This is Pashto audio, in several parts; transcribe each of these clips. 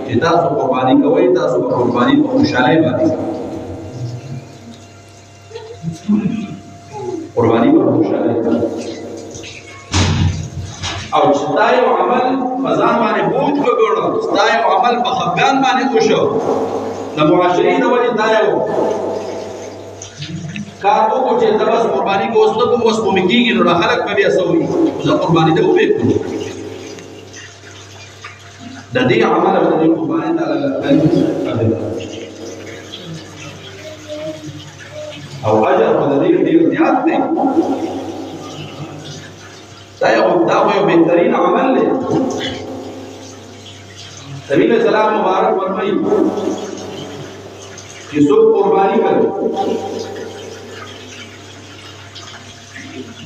چې تاسو قرباني کوئ تاسو به قرباني په خوشحالۍ باندې قرباني په خوشحالۍ او چې دا یو عمل په ځان باندې بوج وګڼو دا یو عمل په خفګان باندې وشو د معاشرې د وجې دا یو کار وکړو چې زه بس قرباني که اوس نه کوم اوس خو مې کېږي نو دا خلک به بیا څه وایي زه قرباني ته وبېږم د دې عمل او د دې قربانۍ ته الله او اجر په دې ډېر زیات دی دا یو بهترین عمل دی نبی علیہ السلام مبارک فرمایي چې څوک قرباني کوي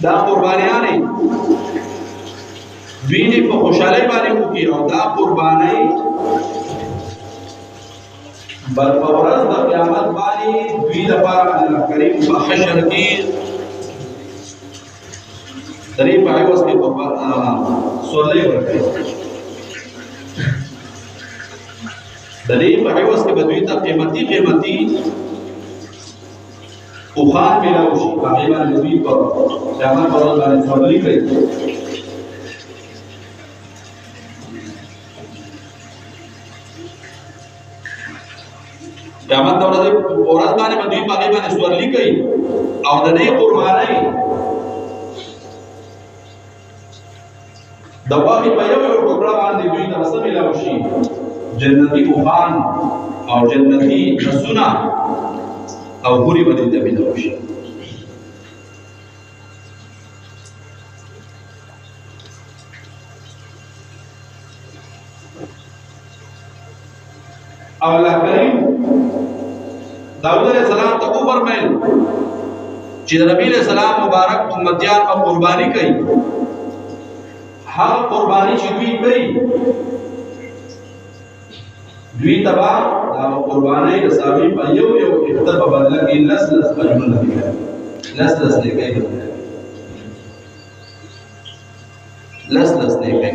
دا قربانیانې دوی دې په خوشحالۍ باندې وکړي او دا قربانۍ بل په ورځ د قیامت باندې دوی لپاره الله کریم په حشر کې درې په عوض کې سورلۍ ورکوي درې په عوض کې به دوی ته قیمتي اوښان میلاو شي هغې باندې دوی په قیامت په ورځ باندې سورلۍ کوي قیامت د ورځې باندې به دوی په هغې باندې سورلۍ کوي او د دې قربانۍ د غوښې په یو ټوکړه باندې دوی ته څه میلاو شي جنتي اوښان او جنتي پسونه او حورې به دوی ته میلاو شي او الله کریم داود علیہ السلام ته وفرمایل چې نبی علیہ السلام مبارک امتیان په قرباني کوي هغه قرباني چې دوی کوي دوی تبا دا قرباني د ساوي په یو اختر په بدله کې لس اجرونه کوي لس نه کوي لس نه کوي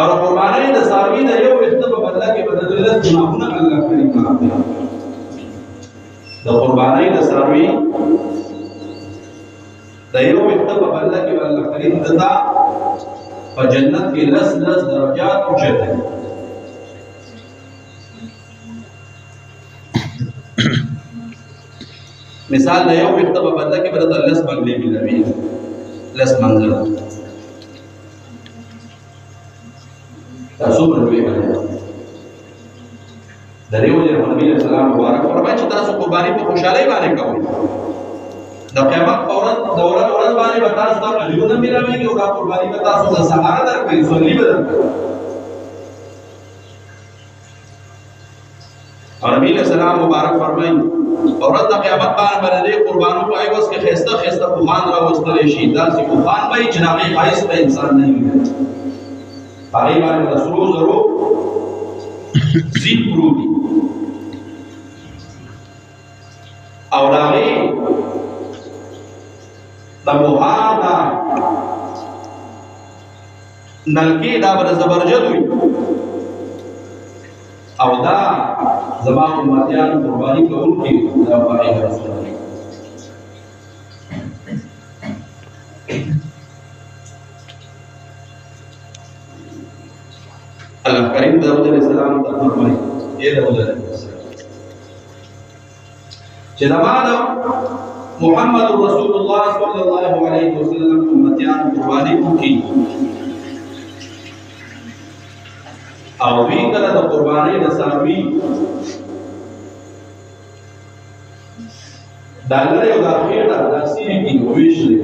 اور قرباني د ساوي د یو اختر په بدله کې بدل لس ګناهونه الله کریم معاف کړي د قرباني د ساوي د یو اختر په بدله کې الله کریم دتا په جنت کې لس درجات اوچته مثال د یو اختر په بدله کې بدل لس بنگلې ملوي لس منزل تاسو باندې باندې دریو جن نبی علیہ السلام مبارک فرمایي چې تاسو قرباني په خوشحالۍ باندې کوئ د قیامت په ورځ باندې به تاسو ته اجرونه ملويږي او دا قرباني به تاسو ته سهار درکړي سولي به درکړي او نبی علیہ السلام مبارک فرمایي په ورځ د قیامت باندې قربانو په عوض کې خسته خوان راوستل شي داسې خوان به چې هغه خایس په انسان نه وي هغه باندې رسول زرو زید پروتي او هغه د موهادا نلکی دا بر زبرجد وي او دا زما امتیان قرباني کوونکي دا پای رسول الله الله کریم داود علیہ السلام ته فرمایي اے داود علیہ السلام چې دا محمد رسول الله صلی الله علیه وسلم امتیان قربانی کوي او وی کله د قربانی د ساوی دالره او د اخیره د سینې کې ویشل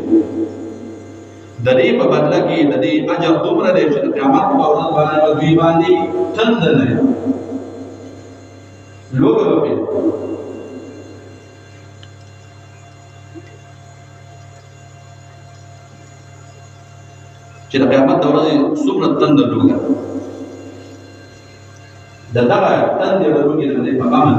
د دې په بدله کې د دې اجر دومره دی چې د قیامت په ورځ باندې دوی باندې تند نه لوګو په چې د قیامت د ورځې څومره تند لوګه دغه تند لوګي د دې په امن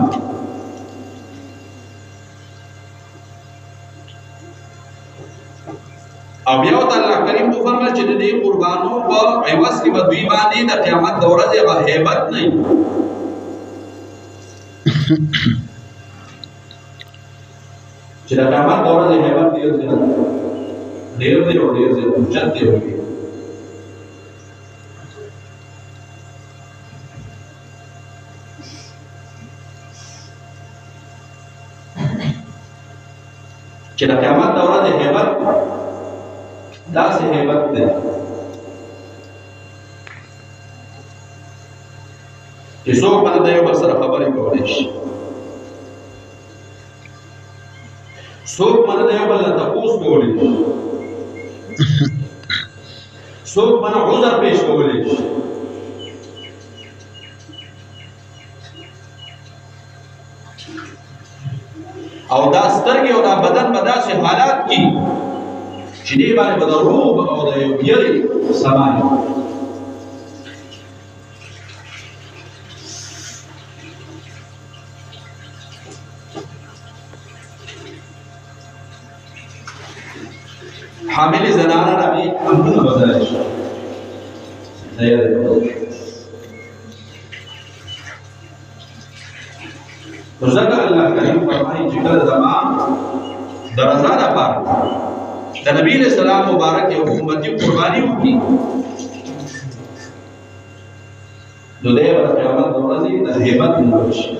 او بیا ته الله کریم تو فرمایي چې د دې قربانو په عوض کې به دوی باندې د قیامت د ورځې هغه هیبت نه وي چې د قیامت د ورځې هیبت ډېر زیات ډېر دی او ډېر زیات اوچت دی چې د قیامت د ورځې هیبت داسې هیبت دی چې څوک باندې د یو بل سره خبرې کولی شي څوک باندې د یو بل نه تپوس کولی شي څوک باندې عذر پیش کولی شي او دا سترګې او دا بدن په داسې حالات کې چې دې باندې به د روح او د یو یرې سمان حامل زنانه راوي امرونه بدل شي دا یې ذکر الله کریم فرمایي چې کله زمان د رضا لپاره د نبی علیہ السلام مبارک یو امتی قربانی وکړي نو دی به د قیامت د ورځې د هیبت نمونه شي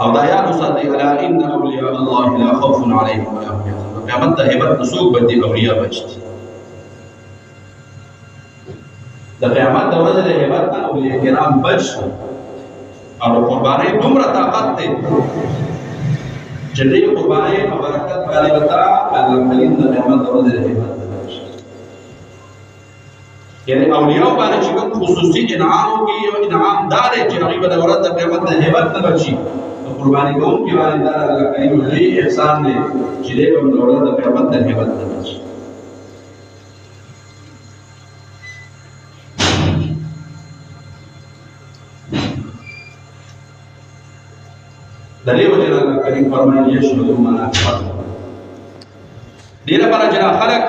او دا یاد وساتئ الا ان اولیاء الله لا خوف علیهم ولا هم یحزنون قیامت د هیبت نه څوک به دي اولیاء بچ دي د قیامت د ورځې د هیبت نه اولیاء کرام بچ دي او د قربانۍ دومره طاقت دی چې دې قربانۍ په برکت باندې به تا الله کریم د قیامت د ورځې د هیبت نه بچ یعنې اولیاء باندې چې کوم خصوصي انعام وکړي یو انعام دا دی چې هغوی به د ورځ د قیامت د هیبت نه بچي قربانی کوونکي باندې دا الله کریم لوی احسان دی چې دې به د ورځ د قیامت د هیبت نه بچي د دې وجه الله کریم فرمایي یشهدوا منافع ډېره بله چې خلک